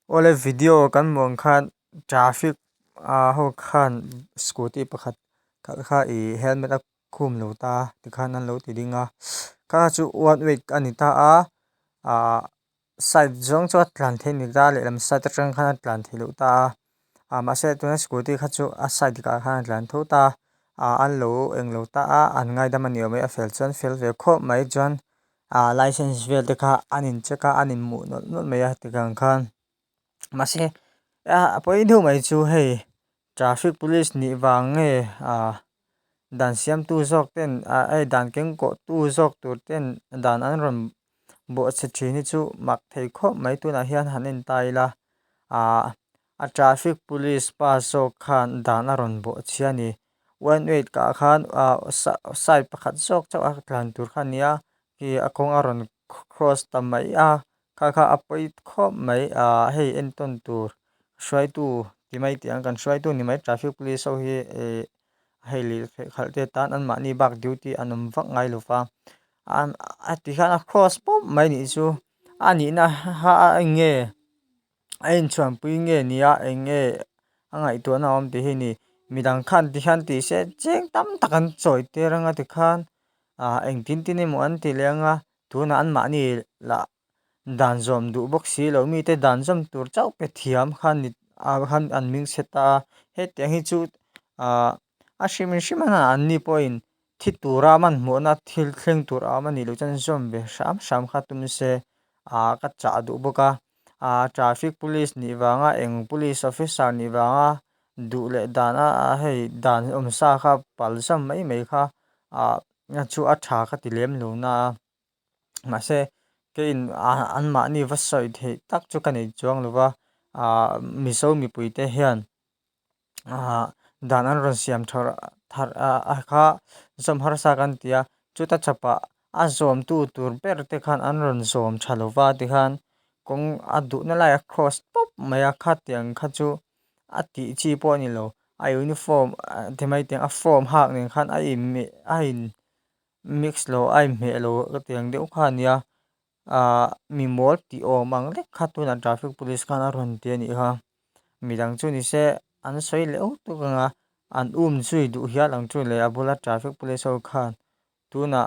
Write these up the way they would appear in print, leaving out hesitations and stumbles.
ole video kan mong khan traffic ho khan scooty pakhat kha I helmet a khum lo ta ti khan an lo ti dinga ka chu one way ani ta a side zong chu tlan the ni da le lam side atang khan tlan thi lo ta ma se tu scooty kha chu a side ka khan tlan tho ta an lo eng lo ta an ngai da mani mai a fel chuan fel ve kho mai chuan license vel te kha anin cheka anin mu not mai a ti kang khan mase apoi du mai chu hei traffic police ni wang nge dan siam tu zok ten ai dan keng ko tu zok tur ten dan an ron bo che thini chu mak thei kho mai tu na hian hanin taila a traffic police pa zok khan dan a ron bo chiani 18 ka khan side pakhat zok chaw a tlan tur khan nia ki a kong a ron cross tam mai kha apoi kho mai hei en ton tur shwai tu ti mai tiang kan shwai tu ni mai traffic police ho hi hei li khalte tan an ma ni bak duty anum vak ngai lufa ti khan a cross pom mai ni chu ani na ha nge ain chuan pui nge nia enge angai tu na om ti hi ni midang khan ti khan ti se cheng tam takan choi te ranga ti khan eng tin tin emo an ti lenga tuna an ma ni la dan zom du box si lo mi te dan zom tur chau pe thiam khan ni khan an ming seta he te hi chu a shimana an ni point thi tura man mo na thil thleng tur a mani lo chan zom be sham sham kha tum se ka cha du boka traffic police ni wanga eng police officer ni wanga du le dana hei dan om sa kha pal sam mai mai kha chu a tha kha ti lem lo na ma se ke in an ma ni va soi the tak chu kan ei chuang lova mi so mi pui te hian dan an ron siam thar kha zom har sa kan tia chu ta chapa a zom tu tur ber te khan an ron zom thalova ti khan kong a du na lai cross pop maya kha tiang kha chu a ti chi po ni lo a uniform te mai tiang a form hak nen khan a in mix lo ai me lo tiang deuh khan nia mi mol ti awm ang lek kha tuna traffic police khan a ron ti ani kha midang chu ni se an soi leuh tu kanga an chui du hial ang chu le a bula traffic police ho khan tuna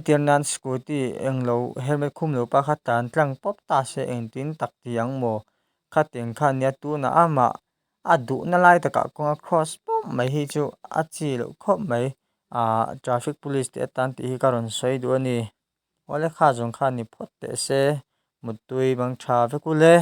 tirnan scooty englo helmet khum lo pa kha tan tlang pop ta se eng tin tak tiang mo kha teng khan nia tuna ama a du na lai taka konga cross pom mai hi chu a chi lo kho mai traffic police te tan ti hi karon soi du ani ole kha jong kha ni phot te se mutui bang tha ve ku le